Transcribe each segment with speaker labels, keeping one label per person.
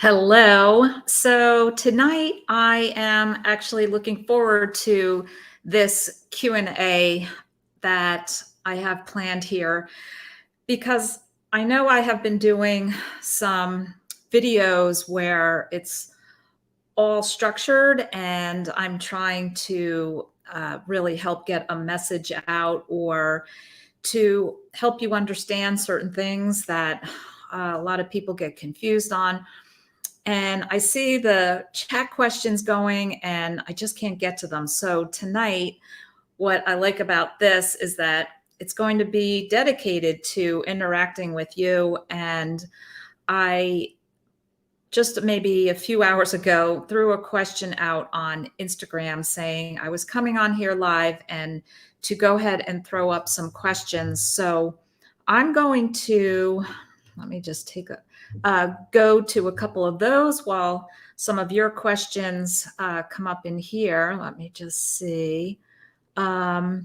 Speaker 1: Hello. So tonight I am actually looking forward to this Q&A that I have planned here because I know I have been doing some videos where it's all structured and I'm trying to really help get a message out or to help you understand certain things that a lot of people get confused on. And I see the chat questions going and I just can't get to them. So tonight, what I like about this is that it's going to be dedicated to interacting with you. And I just maybe a few hours ago threw a question out on Instagram saying I was coming on here live and to go ahead and throw up some questions. So I'm going to, let me just take go to a couple of those while some of your questions come up in here. Let me just see. Let's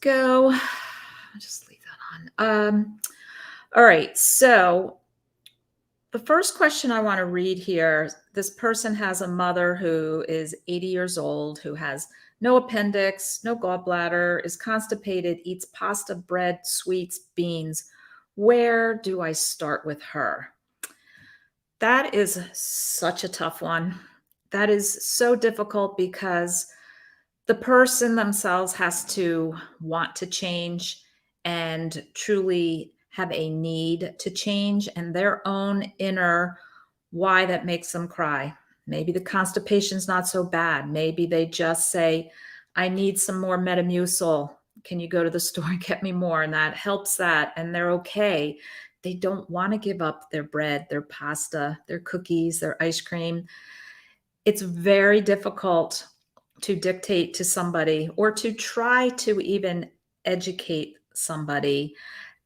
Speaker 1: go. I'll just leave that on. All right. So the first question I want to read here, this person has a mother who is 80 years old, who has no appendix, no gallbladder, is constipated, eats pasta, bread, sweets, beans. Where do I start with her? That is such a tough one. That is so difficult because the person themselves has to want to change and truly have a need to change and their own inner why that makes them cry. Maybe the constipation's not so bad. Maybe they just say, I need some more Metamucil. Can you go to the store and get me more? And that helps that. And they're okay. They don't want to give up their bread, their pasta, their cookies, their ice cream. It's very difficult to dictate to somebody or to try to even educate somebody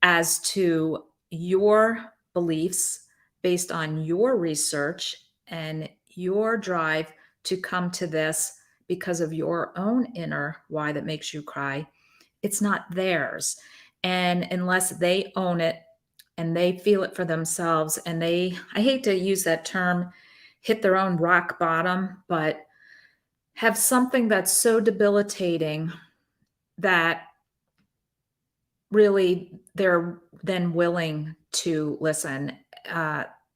Speaker 1: as to your beliefs based on your research and your drive to come to this because of your own inner why that makes you cry. It's not theirs. And unless they own it and they feel it for themselves and I hate to use that term, hit their own rock bottom, but have something that's so debilitating that really they're then willing to listen.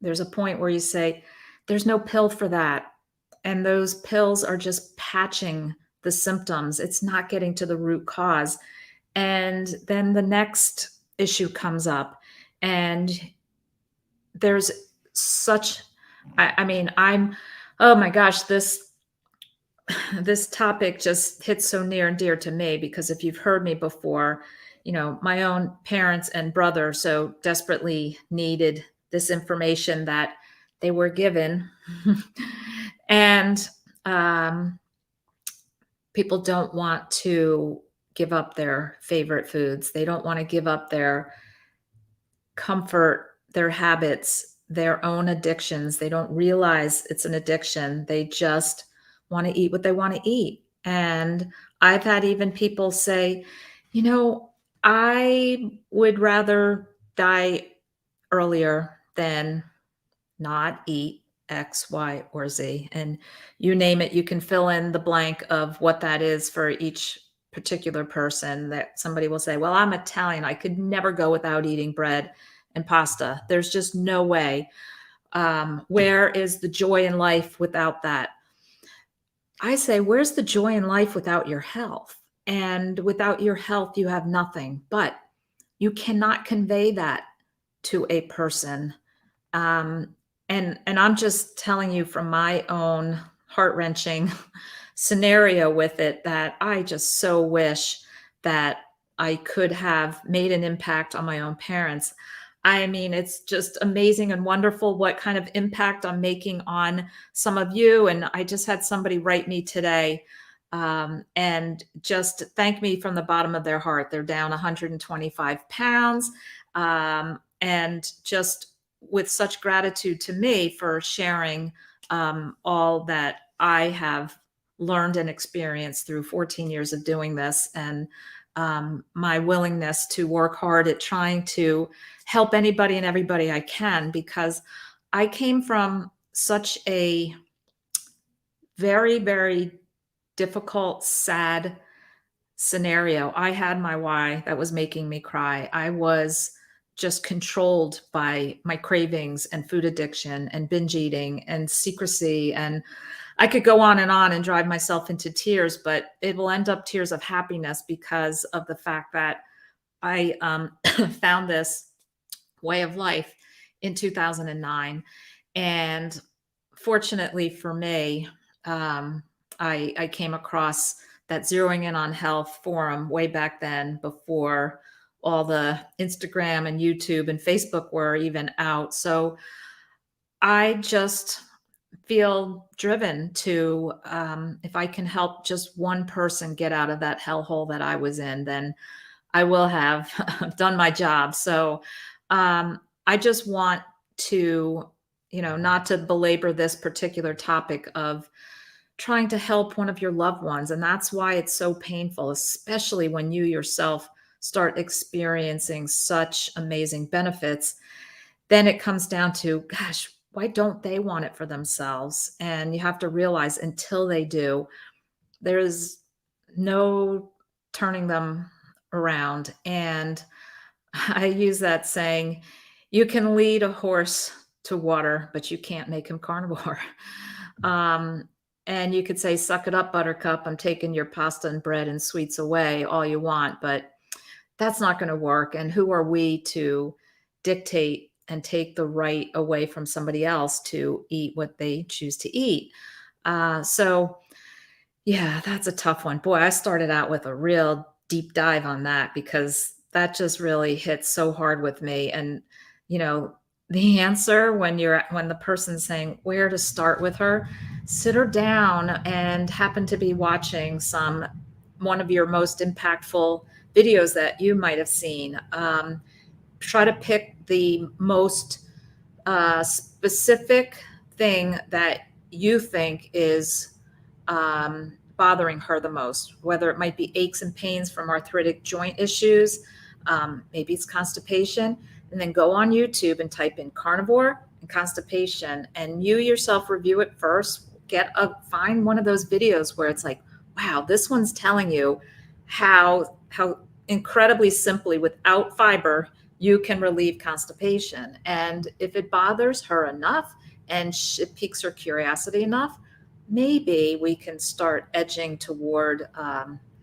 Speaker 1: There's a point where you say, there's no pill for that. And those pills are just patching the symptoms. It's not getting to the root cause. And then the next issue comes up and there's such, oh my gosh, this topic just hits so near and dear to me because if you've heard me before, my own parents and brother so desperately needed this information that they were given. And people don't want to give up their favorite foods. They don't want to give up their comfort, their habits, their own addictions. They don't realize it's an addiction. They just want to eat what they want to eat. And I've had even people say, I would rather die earlier than not eat X, Y, or Z. And you name it, you can fill in the blank of what that is for each particular person. That somebody will say, well, I'm Italian. I could never go without eating bread and pasta. There's just no way. Where is the joy in life without that? I say, where's the joy in life without your health? And without your health, you have nothing. But you cannot convey that to a person. And I'm just telling you from my own heart-wrenching scenario with it that I just so wish that I could have made an impact on my own parents. I mean, it's just amazing and wonderful what kind of impact I'm making on some of you. And I just had somebody write me today and just thank me from the bottom of their heart. They're down 125 pounds and just with such gratitude to me for sharing all that I have learned and experienced through 14 years of doing this and my willingness to work hard at trying to help anybody and everybody I can, because I came from such a very, very difficult, sad scenario. I had my why that was making me cry. I was just controlled by my cravings and food addiction and binge eating and secrecy. And I could go on and drive myself into tears, but it will end up tears of happiness because of the fact that I found this way of life in 2009. And fortunately for me, I came across that Zeroing In on Health forum way back then, before all the Instagram and YouTube and Facebook were even out. So I just feel driven to, if I can help just one person get out of that hellhole that I was in, then I will have done my job. So I just want to, not to belabor this particular topic of trying to help one of your loved ones. And that's why it's so painful, especially when you yourself start experiencing such amazing benefits. Then it comes down to, gosh, why don't they want it for themselves? And you have to realize, until they do, there's no turning them around. And I use that saying, you can lead a horse to water, but you can't make him carnivore. And you could say, suck it up, buttercup, I'm taking your pasta and bread and sweets away all you want, but that's not going to work. And who are we to dictate and take the right away from somebody else to eat what they choose to eat? So yeah, that's a tough one. Boy, I started out with a real deep dive on that because that just really hit so hard with me. And, the answer, when the person's saying where to start with her, sit her down and happen to be watching one of your most impactful videos that you might have seen. Try to pick the most specific thing that you think is bothering her the most, whether it might be aches and pains from arthritic joint issues, maybe it's constipation, and then go on YouTube and type in carnivore and constipation, and you yourself review it first. Find one of those videos where it's like, wow, this one's telling you how incredibly simply, without fiber, you can relieve constipation. And if it bothers her enough and it piques her curiosity enough, maybe we can start edging toward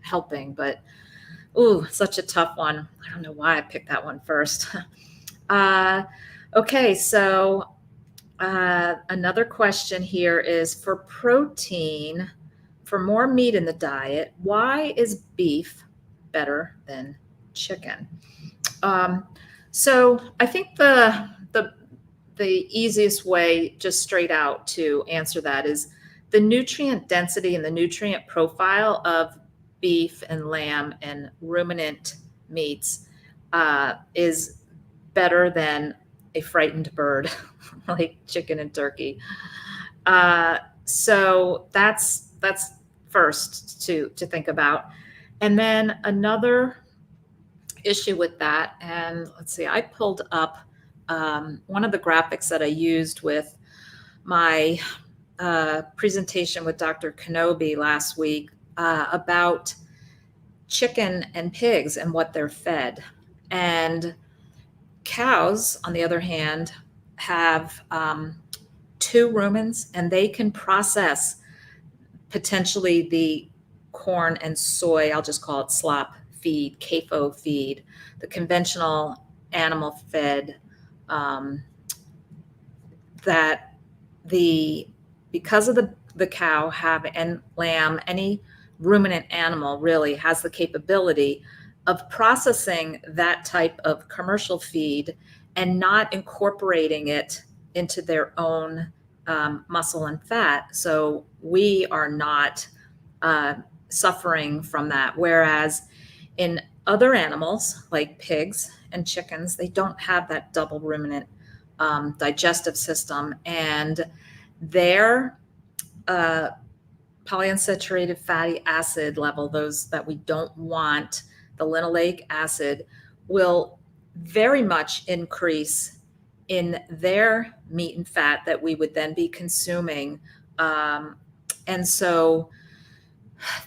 Speaker 1: helping. But ooh, such a tough one. I don't know why I picked that one first. Okay, so another question here is, for protein, for more meat in the diet, why is beef better than chicken? So I think the easiest way, just straight out, to answer that is the nutrient density and the nutrient profile of beef and lamb and ruminant meats is better than a frightened bird like chicken and turkey. So that's first to think about. And then another issue with that, and let's see, I pulled up one of the graphics that I used with my presentation with Dr. Kenobi last week about chicken and pigs and what they're fed. And cows, on the other hand, have 2 rumens, and they can process potentially the corn and soy, I'll just call it slop feed, CAFO feed, the conventional animal fed, that because of the cow and lamb, any ruminant animal really has the capability of processing that type of commercial feed and not incorporating it into their own muscle and fat. So we are not suffering from that. Whereas in other animals like pigs and chickens, they don't have that double ruminant digestive system, and their polyunsaturated fatty acid level, those that we don't want, the linoleic acid, will very much increase in their meat and fat that we would then be consuming. And so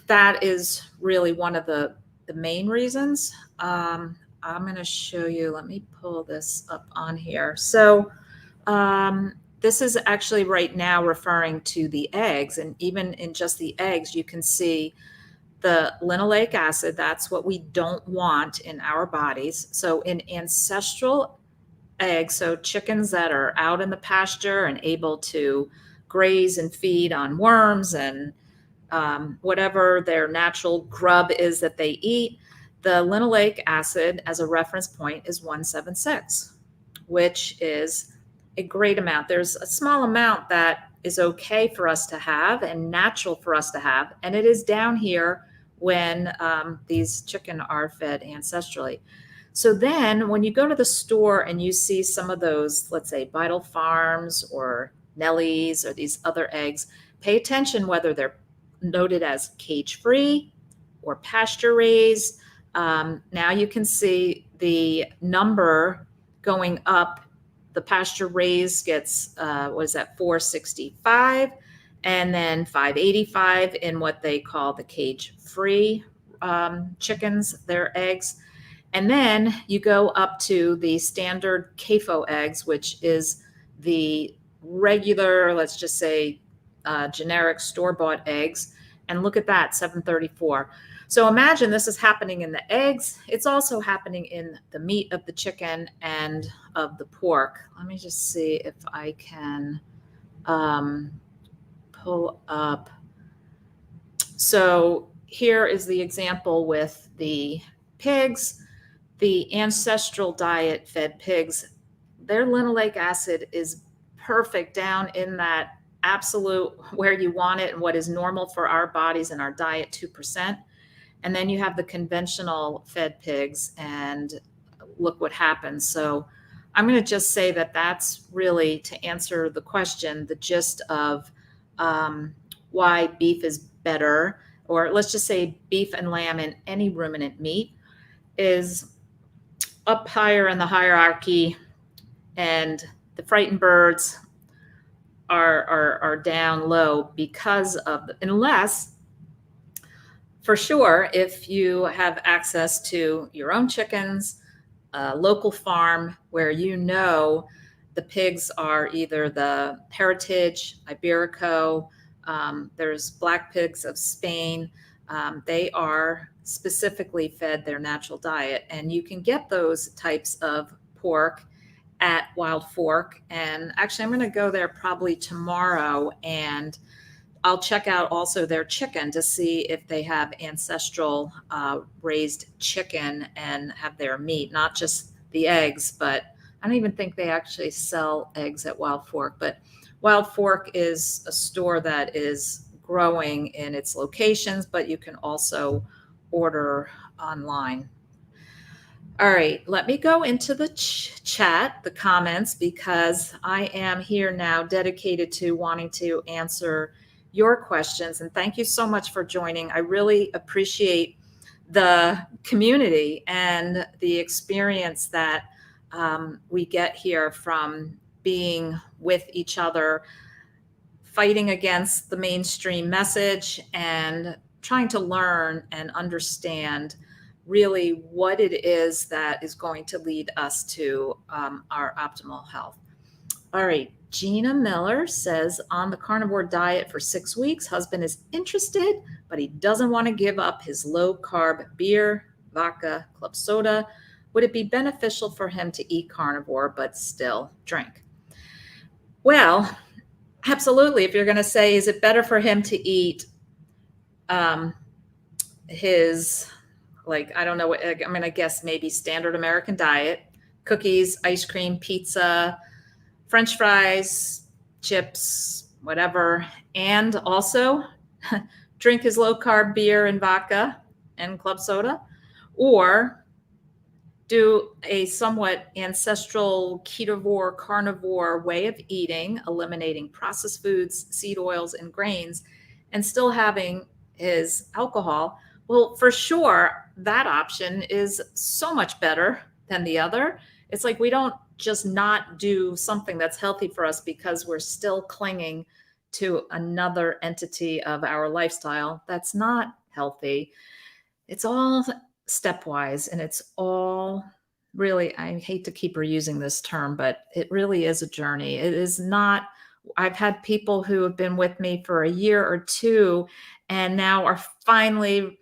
Speaker 1: that is really one of the main reasons. I'm going to show you, let me pull this up on here. So this is actually right now referring to the eggs, and even in just the eggs, you can see the linoleic acid. That's what we don't want in our bodies. So in ancestral eggs, so chickens that are out in the pasture and able to graze and feed on worms and whatever their natural grub is that they eat, the linoleic acid as a reference point is 176, which is a great amount. There's a small amount that is okay for us to have and natural for us to have, and it is down here when these chicken are fed ancestrally. So then when you go to the store and you see some of those, let's say Vital Farms or Nellie's or these other eggs, pay attention whether they're noted as cage-free or pasture-raised. Now you can see the number going up. The pasture-raised gets, what is that, 465, and then 585 in what they call the cage-free chickens, their eggs. And then you go up to the standard CAFO eggs, which is the regular, let's just say, generic store-bought eggs. And look at that, 734. So imagine this is happening in the eggs. It's also happening in the meat of the chicken and of the pork. Let me just see if I can pull up. So here is the example with the pigs. The ancestral diet fed pigs, their linoleic acid is perfect down in that absolute where you want it and what is normal for our bodies and our diet, 2%. And then you have the conventional fed pigs, and look what happens. So I'm going to just say that that's really, to answer the question, the gist of why beef is better, or let's just say beef and lamb and any ruminant meat is up higher in the hierarchy, and the frightened birds are down low because of, unless, for sure, if you have access to your own chickens, a local farm where you know the pigs are either the heritage, Iberico, there's black pigs of Spain, they are specifically fed their natural diet. And you can get those types of pork at Wild Fork. And actually, I'm going to go there probably tomorrow, and I'll check out also their chicken to see if they have ancestral raised chicken and have their meat, not just the eggs, but I don't even think they actually sell eggs at Wild Fork. But Wild Fork is a store that is growing in its locations, but you can also order online. All right, let me go into the chat, the comments, because I am here now dedicated to wanting to answer your questions. And thank you so much for joining. I really appreciate the community and the experience that we get here from being with each other, fighting against the mainstream message and trying to learn and understand really what it is that is going to lead us to our optimal health. All right, Gina Miller says, on the carnivore diet for 6 weeks, husband is interested, but he doesn't want to give up his low-carb beer, vodka, club soda. Would it be beneficial for him to eat carnivore but still drink? Well, absolutely. If you're going to say, is it better for him to eat his, like, I don't know what, I'm going to guess maybe standard American diet, cookies, ice cream, pizza, French fries, chips, whatever, and also drink his low-carb beer and vodka and club soda, or do a somewhat ancestral ketovore, carnivore way of eating, eliminating processed foods, seed oils, and grains, and still having his alcohol. Well, for sure, that option is so much better than the other. It's like we don't just not do something that's healthy for us because we're still clinging to another entity of our lifestyle that's not healthy. It's all stepwise, and it's all really, I hate to keep reusing this term, but it really is a journey. It is not, I've had people who have been with me for a year or two and now are finally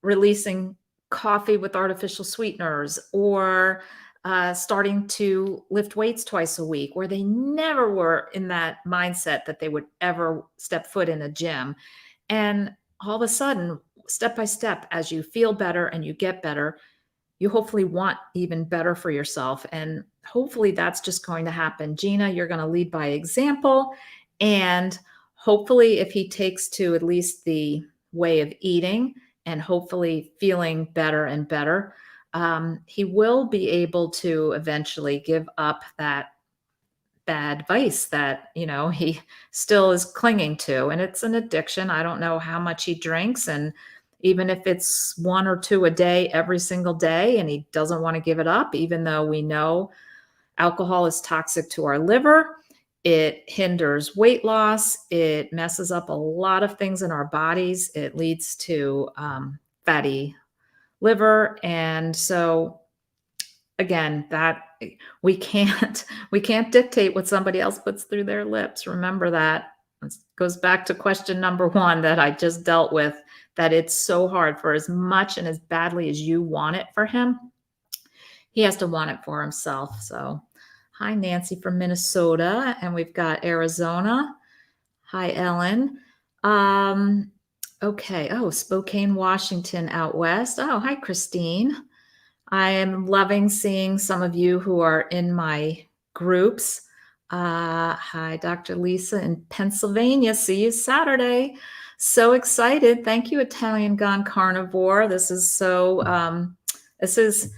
Speaker 1: releasing coffee with artificial sweeteners, or starting to lift weights twice a week, where they never were in that mindset that they would ever step foot in a gym. And all of a sudden, step by step, as you feel better and you get better, you hopefully want even better for yourself. And hopefully that's just going to happen. Gina, you're going to lead by example. And hopefully, if he takes to at least the way of eating and hopefully feeling better and better, he will be able to eventually give up that bad vice that, he still is clinging to. And it's an addiction. I don't know how much he drinks. And even if it's 1 or 2 a day, every single day, and he doesn't want to give it up, even though we know alcohol is toxic to our liver, it hinders weight loss, it messes up a lot of things in our bodies, it leads to fatty liver. And so again, that we can't dictate what somebody else puts through their lips. Remember that. It goes back to question number 1 that I just dealt with, that it's so hard. For as much and as badly as you want it for him, he has to want it for himself. So hi, Nancy from Minnesota. And we've got Arizona. Hi, Ellen. Okay. Oh, Spokane, Washington out west. Oh, hi, Christine. I am loving seeing some of you who are in my groups. Hi, Dr. Lisa in Pennsylvania. See you Saturday. So excited. Thank you, Italian Gone Carnivore. This is so, this is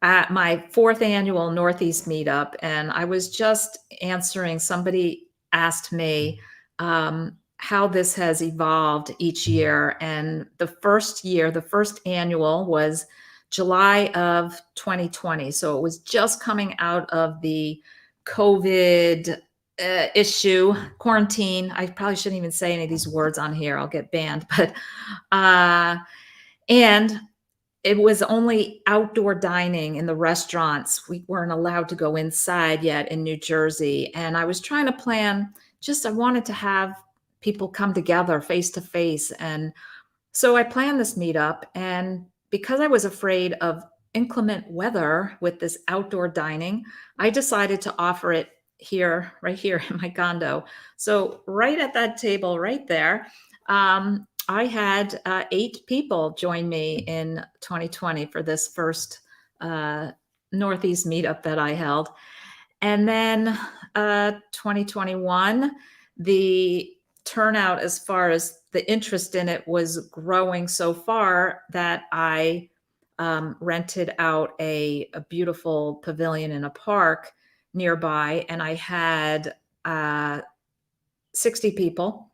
Speaker 1: at my 4th annual Northeast meetup. And I was just answering, somebody asked me how this has evolved each year. And the first year, the first annual was July of 2020. So it was just coming out of the COVID issue, quarantine. I probably shouldn't even say any of these words on here. I'll get banned. But and it was only outdoor dining in the restaurants. We weren't allowed to go inside yet in New Jersey. And I was trying to plan, I wanted to have people come together face to face. And so I planned this meetup, and because I was afraid of inclement weather with this outdoor dining, I decided to offer it here, right here in my condo. So right at that table right there, I had 8 people join me in 2020 for this first Northeast meetup that I held. And then 2021, the turnout as far as the interest in it was growing so far that I rented out a beautiful pavilion in a park nearby, and I had 60 people.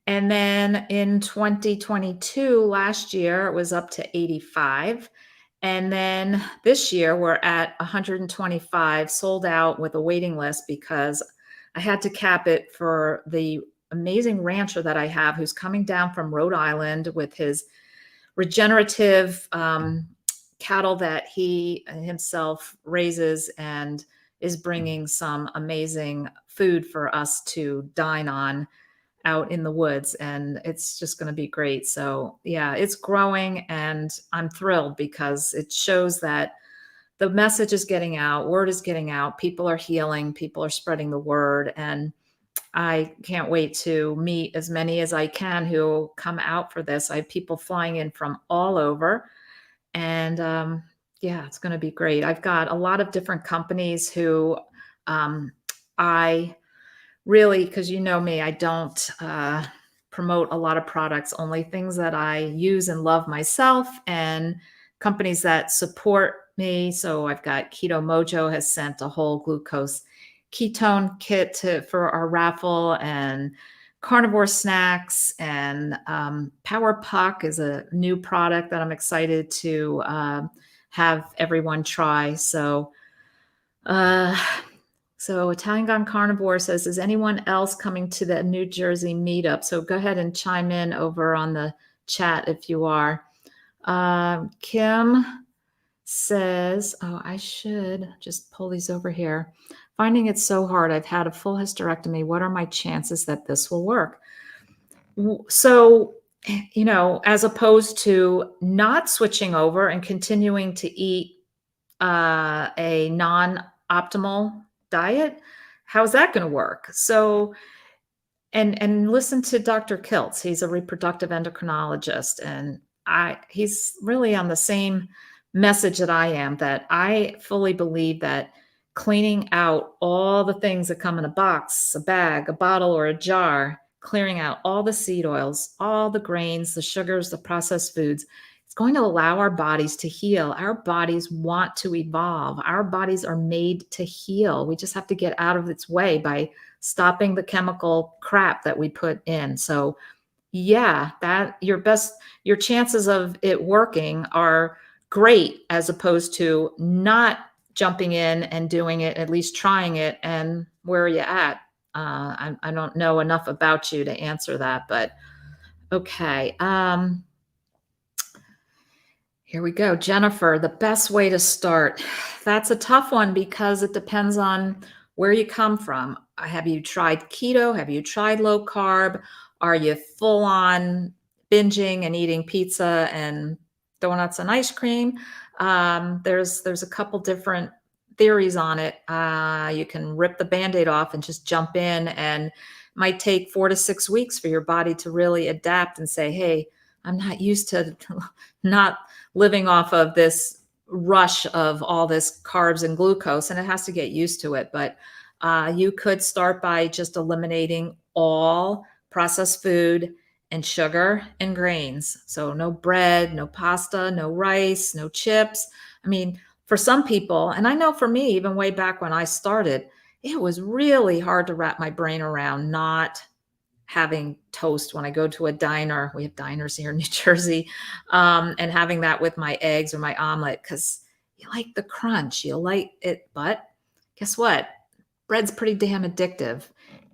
Speaker 1: And then in 2022, last year, it was up to 85. And then this year, we're at 125, sold out with a waiting list, because I had to cap it for the amazing rancher that I have, who's coming down from Rhode Island with his regenerative cattle that he himself raises, and is bringing some amazing food for us to dine on out in the woods. And it's just going to be great. So yeah, it's growing, and I'm thrilled because it shows that the message is getting out, word is getting out, people are healing, people are spreading the word. And I can't wait to meet as many as I can who come out for this. I have people flying in from all over, and yeah, it's going to be great. I've got a lot of different companies who I really, because you know me, I don't promote a lot of products, only things that I use and love myself, and companies that support me. So I've got Keto Mojo has sent a whole glucose ketone kit for our raffle, and carnivore snacks, and PLUCK is a new product that I'm excited to have everyone try. So Uh, so Italian Gone Carnivore says, is anyone else coming to the New Jersey meetup? So go ahead and chime in over on the chat if you are. Kim says, oh, I should just pull these over here. Finding it so hard. I've had a full hysterectomy. What are my chances that this will work? So, you know, as opposed to not switching over and continuing to eat a non-optimal diet, how's that going to work? So, and listen to Dr. Kiltz. He's a reproductive endocrinologist, and he's really on the same message that I am, that I fully believe that cleaning out all the things that come in a box, a bag, a bottle, or a jar, clearing out all the seed oils, all the grains, the sugars, the processed foods, it's going to allow our bodies to heal. Our bodies want to evolve. Our bodies are made to heal. We just have to get out of its way by stopping the chemical crap that we put in. So yeah, that your chances of it working are great, as opposed to not jumping in and doing it, at least trying it. And where are you at? I don't know enough about you to answer that, but okay. Here we go. Jennifer, the best way to start. That's a tough one because it depends on where you come from. Have you tried keto? Have you tried low carb? Are you full on binging and eating pizza and donuts and ice cream? There's a couple different theories on it. You can rip the Band-Aid off and just jump in, and it might take 4 to 6 weeks for your body to really adapt and say, hey, I'm not used to not living off of this rush of all this carbs and glucose, and it has to get used to it. But you could start by just eliminating all processed food and sugar and grains. So no bread, no pasta, no rice, no chips. I mean, for some people, and I know for me, even way back when I started, it was really hard to wrap my brain around not having toast when I go to a diner. We have diners here in New Jersey, and having that with my eggs or my omelet, because you like the crunch, you like it. But guess what? Bread's pretty damn addictive,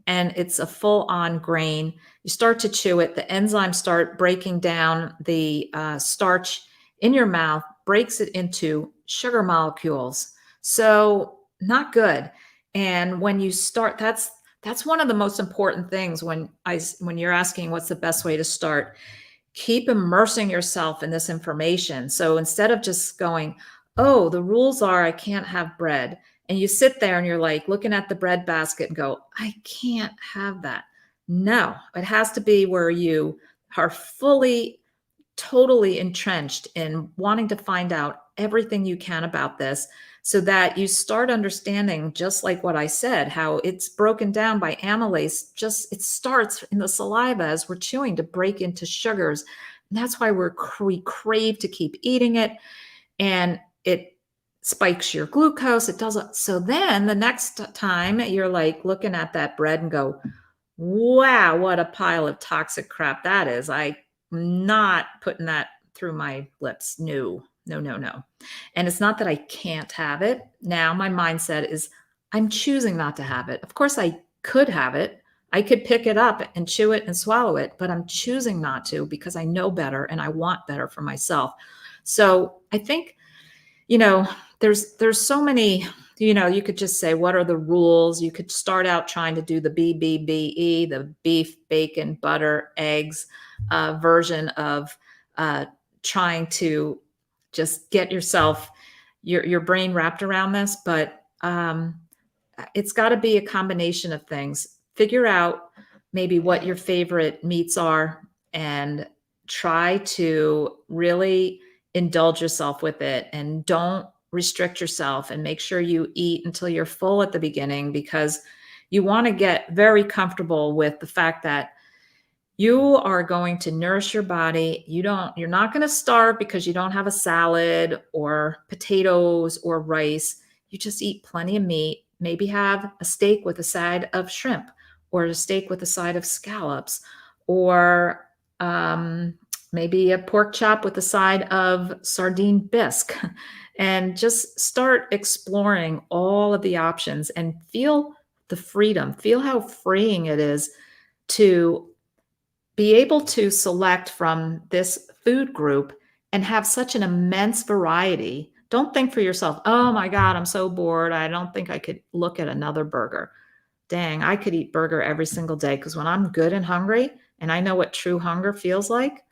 Speaker 1: and it's a full-on grain. You start to chew it, the enzymes start breaking down the starch in your mouth, breaks it into sugar molecules. So not good. And when you start, that's one of the most important things when you're asking what's the best way to start. Keep immersing yourself in this information. So instead of just going, oh, the rules are I can't have bread, and you sit there and you're like looking at the bread basket and go, I can't have that. No, it has to be where you are fully, totally entrenched in wanting to find out everything you can about this, so that you start understanding, just like what I said, how it's broken down by amylase. It starts in the saliva as we're chewing to break into sugars. And that's why we crave to keep eating it. And it spikes your glucose. It doesn't. So then the next time you're like looking at that bread and go, wow, what a pile of toxic crap that is. I'm not putting that through my lips. No. And it's not that I can't have it. Now my mindset is I'm choosing not to have it. Of course I could have it. I could pick it up and chew it and swallow it, but I'm choosing not to because I know better and I want better for myself. So I think, there's so many, you could just say, what are the rules? You could start out trying to do the BBBE, the beef, bacon, butter, eggs version of trying to just get your brain wrapped around this. But it's got to be a combination of things. Figure out maybe what your favorite meats are and try to really indulge yourself with it, and don't restrict yourself, and make sure you eat until you're full at the beginning, because you want to get very comfortable with the fact that you are going to nourish your body. You're not going to starve because you don't have a salad or potatoes or rice. You just eat plenty of meat, maybe have a steak with a side of shrimp, or a steak with a side of scallops, or maybe a pork chop with a side of sardine bisque. and just start exploring all of the options and feel the freedom, feel how freeing it is to be able to select from this food group and have such an immense variety. Don't think for yourself, oh my God, I'm so bored. I don't think I could look at another burger. Dang, I could eat burger every single day, because when I'm good and hungry and I know what true hunger feels like,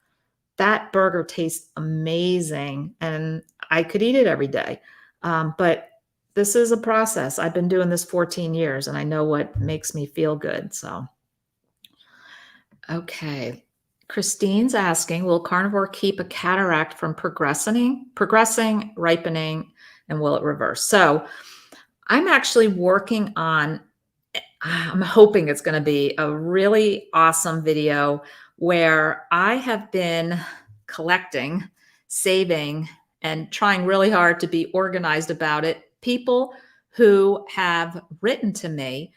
Speaker 1: that burger tastes amazing and I could eat it every day. But this is a process. I've been doing this 14 years and I know what makes me feel good. So, okay. Christine's asking, will carnivore keep a cataract from progressing, ripening, and will it reverse? So I'm actually working on, I'm hoping it's going to be a really awesome video where I have been collecting, saving, and trying really hard to be organized about it. People who have written to me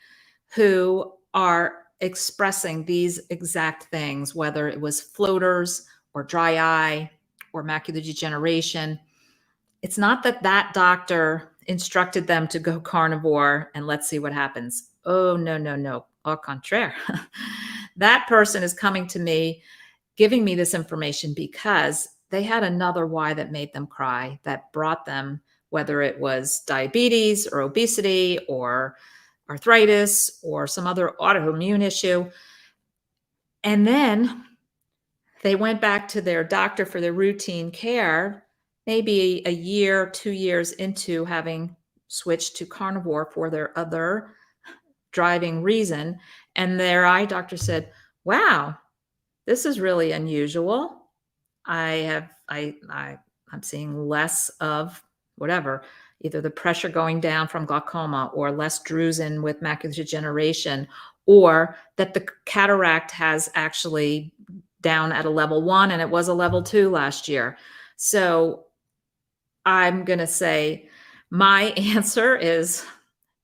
Speaker 1: who are expressing these exact things, whether it was floaters or dry eye or macular degeneration. It's not that that doctor instructed them to go carnivore and let's see what happens. Oh, no, no, no. Au contraire. That person is coming to me, giving me this information because they had another why that made them cry, that brought them, whether it was diabetes or obesity or arthritis or some other autoimmune issue. And then they went back to their doctor for their routine care, maybe a year, 2 years into having switched to carnivore for their other driving reason. And their eye doctor said, wow, this is really unusual. I'm seeing less of whatever, either the pressure going down from glaucoma or less drusen with macular degeneration, or that the cataract has actually down at a level 1 and it was a level 2 last year. So I'm going to say my answer is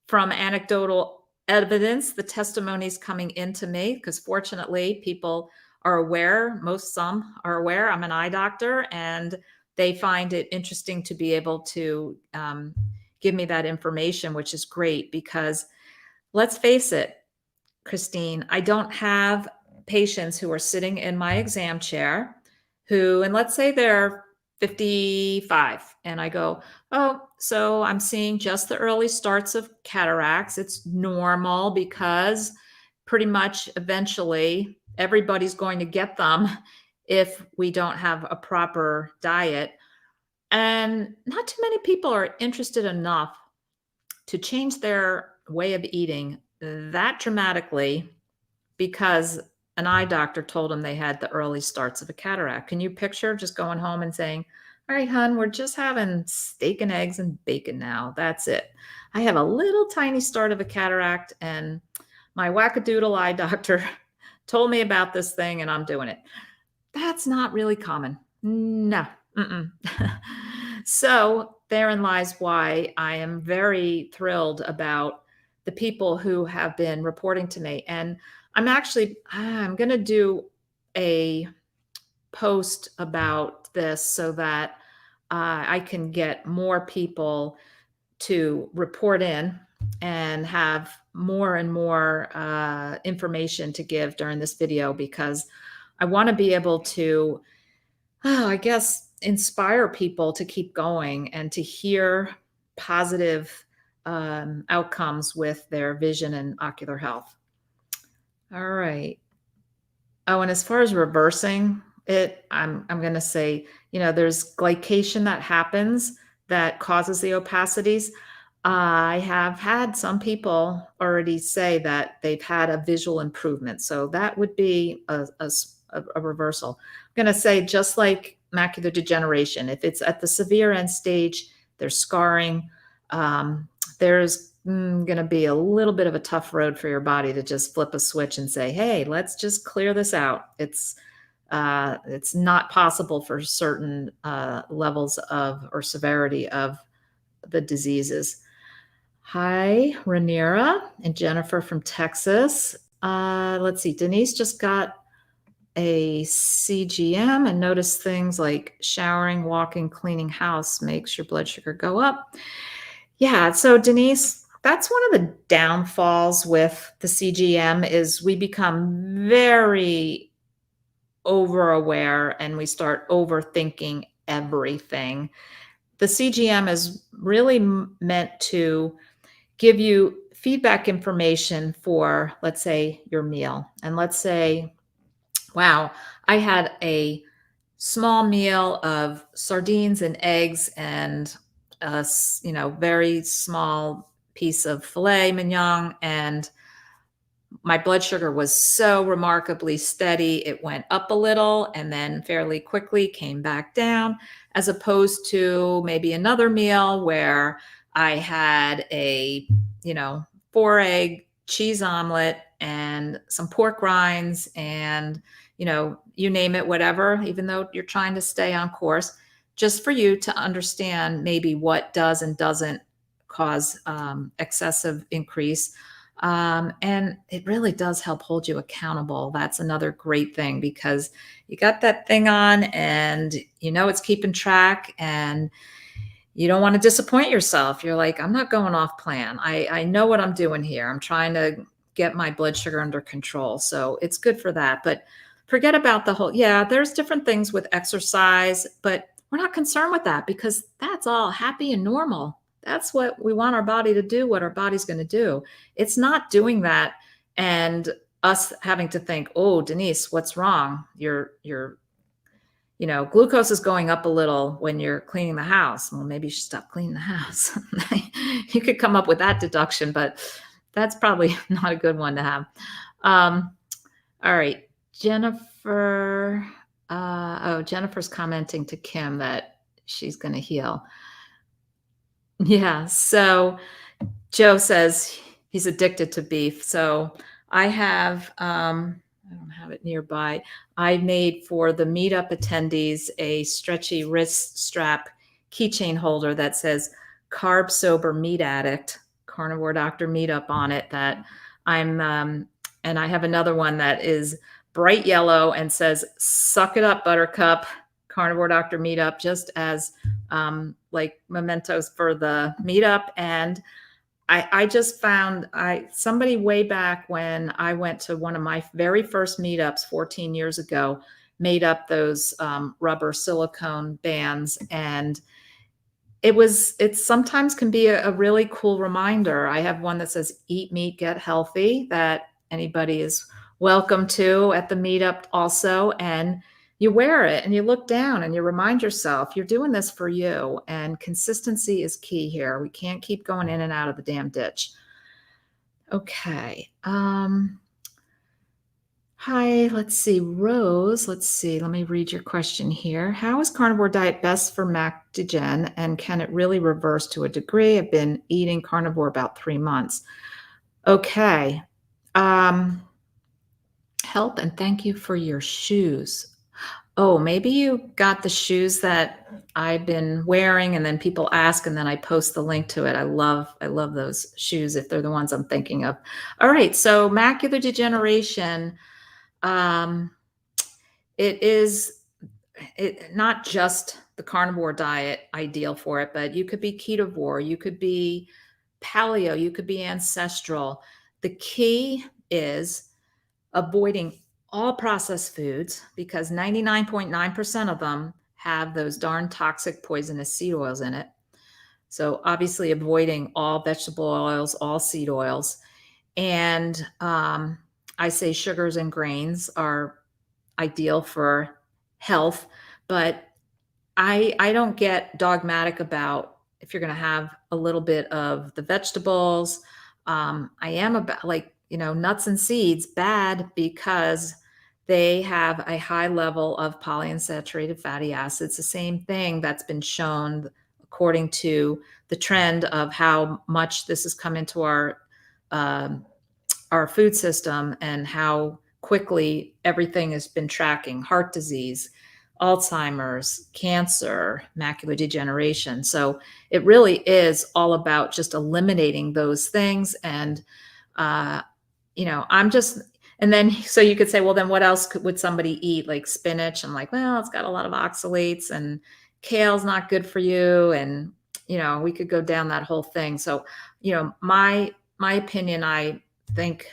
Speaker 1: from anecdotal evidence, the testimonies coming into me, because fortunately people are aware, some are aware I'm an eye doctor, and they find it interesting to be able to give me that information, which is great because let's face it, Christine, I don't have patients who are sitting in my exam chair who, and let's say they're 55, and I go, oh, so I'm seeing just the early starts of cataracts. It's normal because pretty much eventually everybody's going to get them if we don't have a proper diet. And not too many people are interested enough to change their way of eating that dramatically because an eye doctor told them they had the early starts of a cataract. Can you picture just going home and saying, all right, hon, we're just having steak and eggs and bacon now. That's it. I have a little tiny start of a cataract and my wackadoodle eye doctor told me about this thing and I'm doing it. That's not really common. No. So therein lies why I am very thrilled about the people who have been reporting to me. And I'm going to do a post about this so that I can get more people to report in and have more and more information to give during this video, because I want to be able to, I guess, inspire people to keep going and to hear positive outcomes with their vision and ocular health. All right. Oh, and as far as reversing it, I'm going to say, there's glycation that happens that causes the opacities. I have had some people already say that they've had a visual improvement. So that would be a reversal. I'm going to say, just like macular degeneration, if it's at the severe end stage, there's scarring, there's going to be a little bit of a tough road for your body to just flip a switch and say, hey, let's just clear this out. It's not possible for certain levels of or severity of the diseases. Hi, Rhaenyra and Jennifer from Texas. Let's see, Denise just got a CGM and notice things like showering, walking, cleaning house makes your blood sugar go up. Yeah, so Denise, that's one of the downfalls with the CGM is we become very over aware and we start overthinking everything. The CGM is really meant to give you feedback information for, let's say, your meal. And let's say, wow, I had a small meal of sardines and eggs and a very small piece of filet mignon, and my blood sugar was so remarkably steady. It went up a little and then fairly quickly came back down, as opposed to maybe another meal where I had a, 4-egg cheese omelet and some pork rinds and, you name it, whatever, even though you're trying to stay on course, just for you to understand maybe what does and doesn't cause excessive increase. And it really does help hold you accountable. That's another great thing because you got that thing on and it's keeping track and you don't want to disappoint yourself. You're like, I'm not going off plan. I know what I'm doing here. I'm trying to get my blood sugar under control. So it's good for that. But forget about the whole, there's different things with exercise, but we're not concerned with that because that's all happy and normal. That's what we want our body to do, what our body's going to do. It's not doing that and us having to think, oh, Denise, what's wrong? Your glucose is going up a little when you're cleaning the house. Well, maybe you should stop cleaning the house. You could come up with that deduction, but that's probably not a good one to have. All right, Jennifer. Jennifer's commenting to Kim that she's going to heal. Yeah. So Joe says he's addicted to beef. So I have, I don't have it nearby. I made for the meetup attendees a stretchy wrist strap keychain holder that says carb sober meat addict, Carnivore Doctor meetup on it that I'm, and I have another one that is bright yellow and says, suck it up, Buttercup, Carnivore Doctor meetup, just as like mementos for the meetup. And I just found somebody way back when I went to one of my very first meetups 14 years ago, made up those rubber silicone bands. And it sometimes can be a really cool reminder. I have one that says eat meat, get healthy, that anybody is welcome to at the meetup also. And you wear it and you look down and you remind yourself you're doing this for you, and consistency is key here. We can't keep going in and out of the damn ditch. Okay. Hi, let's see, Rose. Let's see, let me read your question here. How is carnivore diet best for 𝗥𝗔𝗓, and can it really reverse to a degree? I've been eating carnivore about 3 months. Okay. Help and thank you for your shoes. Oh, maybe you got the shoes that I've been wearing and then people ask and then I post the link to it. I love those shoes if they're the ones I'm thinking of. All right, so macular degeneration, it is not just the carnivore diet ideal for it, but you could be ketovore, you could be paleo, you could be ancestral. The key is avoiding all processed foods because 99.9% of them have those darn toxic poisonous seed oils in it. So obviously avoiding all vegetable oils, all seed oils. And I say sugars and grains are ideal for health, but I don't get dogmatic about if you're going to have a little bit of the vegetables. I am about nuts and seeds, bad because they have a high level of polyunsaturated fatty acids, the same thing that's been shown according to the trend of how much this has come into our food system and how quickly everything has been tracking: heart disease, Alzheimer's, cancer, macular degeneration. So it really is all about just eliminating those things. And And then, so you could say, well, then what else would somebody eat? Like spinach. I'm like, well, it's got a lot of oxalates and kale's not good for you. And, we could go down that whole thing. So, my opinion, I think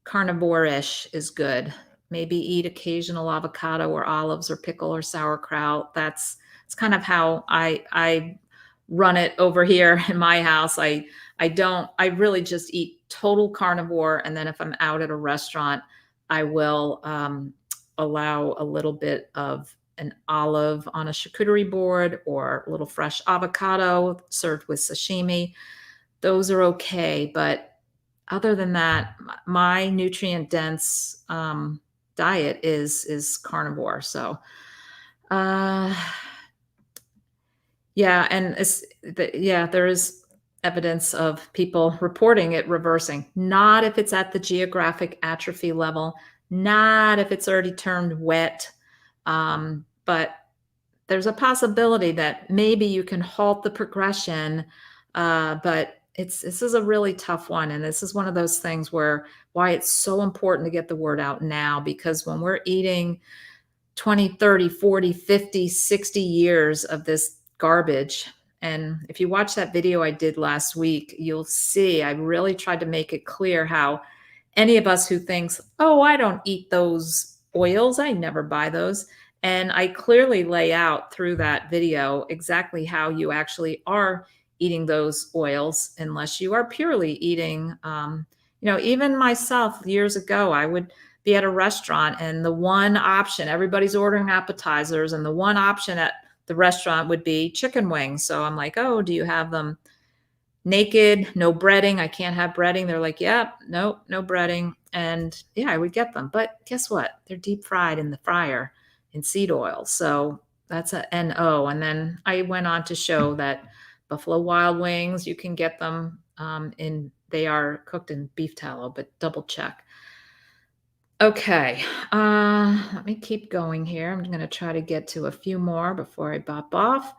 Speaker 1: carnivore-ish is good. Maybe eat occasional avocado or olives or pickle or sauerkraut. It's kind of how I run it over here in my house. I really just eat total carnivore. And then if I'm out at a restaurant, I will allow a little bit of an olive on a charcuterie board or a little fresh avocado served with sashimi. Those are okay. But other than that, my nutrient dense diet is carnivore. So, yeah. And there is evidence of people reporting it reversing, not if it's at the geographic atrophy level, not if it's already turned wet. But there's a possibility that maybe you can halt the progression. But this is a really tough one. And this is one of those things why it's so important to get the word out now, because when we're eating 20, 30, 40, 50, 60 years of this garbage. And if you watch that video I did last week, you'll see I really tried to make it clear how any of us who thinks, oh, I don't eat those oils, I never buy those. And I clearly lay out through that video exactly how you actually are eating those oils, unless you are purely eating, even myself years ago, I would be at a restaurant and the one option, everybody's ordering appetizers, and the one option at the restaurant would be chicken wings. So I'm like, oh, do you have them naked, no breading? I can't have breading. They're like, yep, nope, no breading. And yeah, I would get them. But guess what? They're deep fried in the fryer in seed oil. So that's a NO. And then I went on to show that Buffalo Wild Wings, you can get them they are cooked in beef tallow, but double check. Okay, let me keep going here. I'm going to try to get to a few more before I bop off.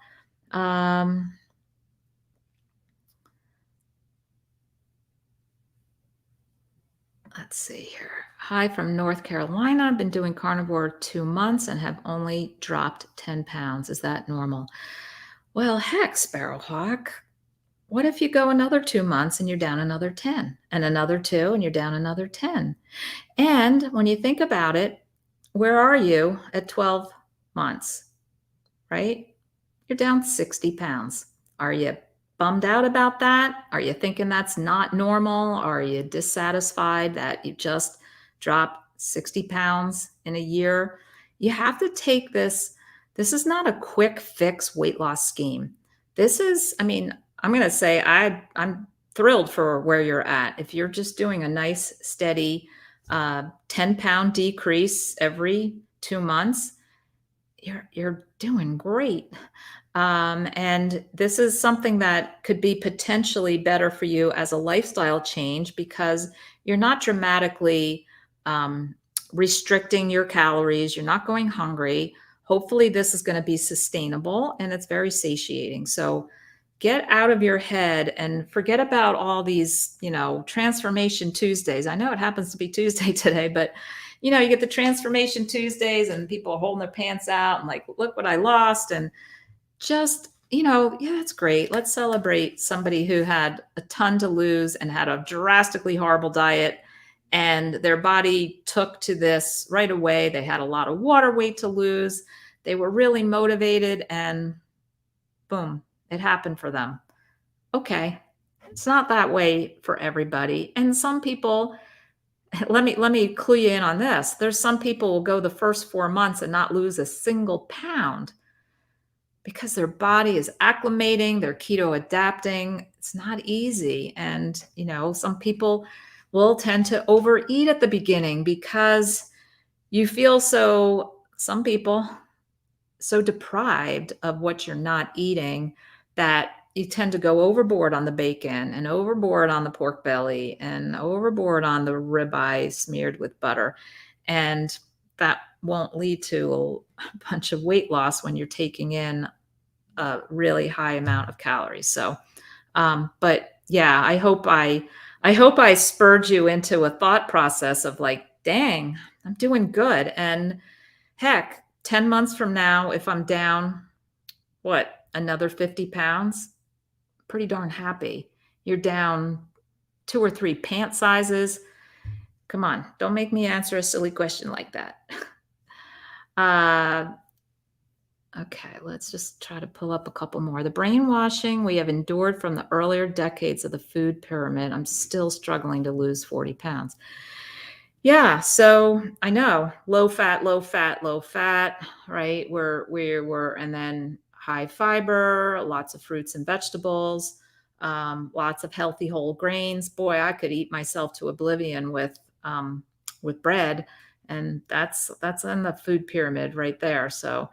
Speaker 1: Let's see here. Hi from North Carolina. I've been doing carnivore 2 months and have only dropped 10 pounds. Is that normal? Well, heck, Sparrowhawk. What if you go another 2 months and you're down another 10, and another 2 and you're down another 10? And when you think about it, where are you at 12 months, right? You're down 60 pounds. Are you bummed out about that? Are you thinking that's not normal? Are you dissatisfied that you just dropped 60 pounds in a year? You have to take this. This is not a quick fix weight loss scheme. This is, I'm going to say I'm thrilled for where you're at. If you're just doing a nice, steady 10-pound decrease every 2 months, you're doing great. And this is something that could be potentially better for you as a lifestyle change, because you're not dramatically restricting your calories. You're not going hungry. Hopefully this is going to be sustainable, and it's very satiating. So get out of your head and forget about all these, Transformation Tuesdays. I know it happens to be Tuesday today, but you get the Transformation Tuesdays and people are holding their pants out and like, look what I lost. And just, yeah, that's great. Let's celebrate somebody who had a ton to lose and had a drastically horrible diet, and their body took to this right away. They had a lot of water weight to lose. They were really motivated, and boom, it happened for them. Okay. It's not that way for everybody. And some people, let me clue you in on this. There's some people will go the first 4 months and not lose a single pound because their body is acclimating, they're keto adapting. It's not easy. And, some people will tend to overeat at the beginning because you feel some people so deprived of what you're not eating that you tend to go overboard on the bacon and overboard on the pork belly and overboard on the ribeye smeared with butter. And that won't lead to a bunch of weight loss when you're taking in a really high amount of calories. So, but yeah, I hope I spurred you into a thought process of like, dang, I'm doing good. And heck, 10 months from now, if I'm down, another 50 pounds, pretty darn happy. You're down 2 or 3 pant sizes. Come on, don't make me answer a silly question like that. Okay, let's just try to pull up a couple more. The brainwashing we have endured from the earlier decades of the food pyramid. I'm still struggling to lose 40 pounds. Yeah, so I know low fat, right? And then high fiber, lots of fruits and vegetables, lots of healthy whole grains. Boy, I could eat myself to oblivion with bread, and that's in the food pyramid right there. So,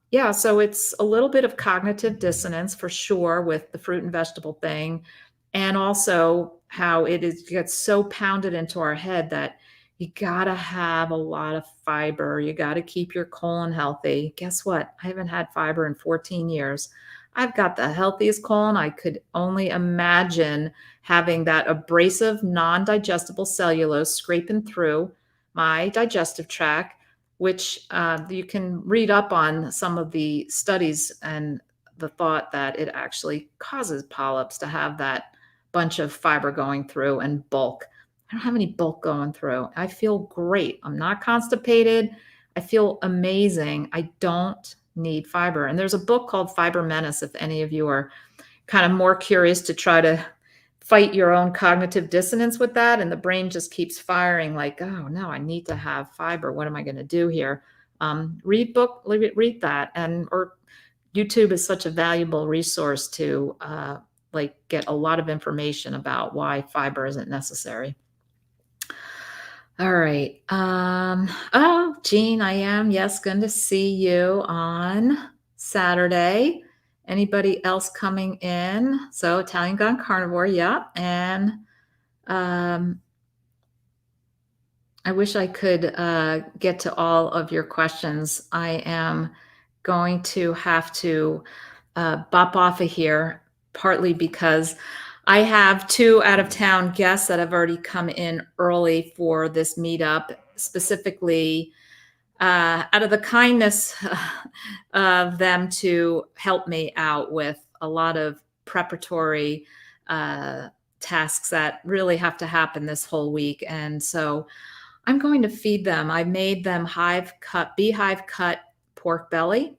Speaker 1: yeah, so it's a little bit of cognitive dissonance for sure with the fruit and vegetable thing, and also how gets so pounded into our head that you gotta have a lot of fiber. You gotta keep your colon healthy. Guess what? I haven't had fiber in 14 years. I've got the healthiest colon. I could only imagine having that abrasive, non-digestible cellulose scraping through my digestive tract, which you can read up on some of the studies and the thought that it actually causes polyps to have that bunch of fiber going through and bulk. I don't have any bulk going through. I feel great. I'm not constipated. I feel amazing. I don't need fiber. And there's a book called Fiber Menace, if any of you are kind of more curious to try to fight your own cognitive dissonance with that. And the brain just keeps firing like, oh, no, I need to have fiber. What am I going to do here? Read that. Or YouTube is such a valuable resource to get a lot of information about why fiber isn't necessary. All right. Oh, Jean, I am. Yes, going to see you on Saturday. Anybody else coming in? So Italian Gone Carnivore, yeah. And I wish I could get to all of your questions. I am going to have to bop off of here, partly because I have 2 out-of-town guests that have already come in early for this meetup, specifically out of the kindness of them to help me out with a lot of preparatory tasks that really have to happen this whole week. And so I'm going to feed them. I made them beehive cut pork belly,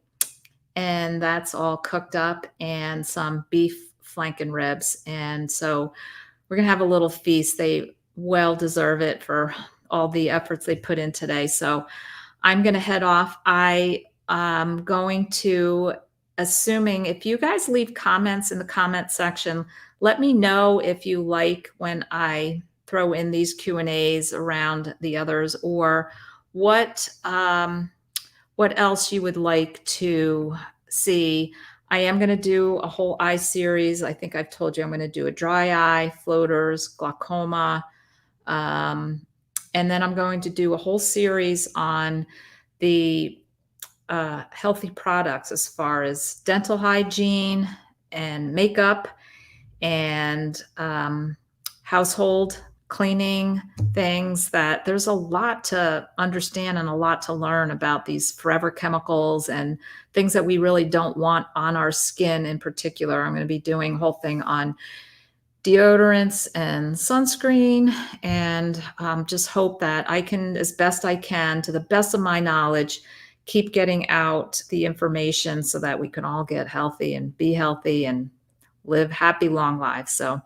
Speaker 1: and that's all cooked up, and some beef flank and ribs. And so we're going to have a little feast. They well deserve it for all the efforts they put in today. So I'm going to head off. I am going to, assuming if you guys leave comments in the comment section, let me know if you like when I throw in these Q&As around the others, or what else you would like to see. I am going to do a whole eye series. I think I've told you I'm going to do a dry eye, floaters, glaucoma. And then I'm going to do a whole series on the healthy products as far as dental hygiene and makeup and household cleaning things. That there's a lot to understand and a lot to learn about these forever chemicals and things that we really don't want on our skin in particular. I'm going to be doing a whole thing on deodorants and sunscreen, and just hope that I can, as best I can, to the best of my knowledge, keep getting out the information so that we can all get healthy and be healthy and live happy, long lives. So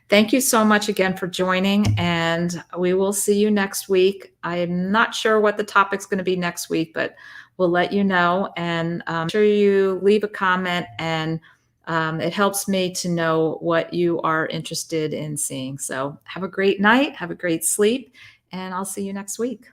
Speaker 1: thank you so much again for joining, and we will see you next week. I'm not sure what the topic's going to be next week, but we'll let you know. And make sure you leave a comment, and it helps me to know what you are interested in seeing. So have a great night, have a great sleep, and I'll see you next week.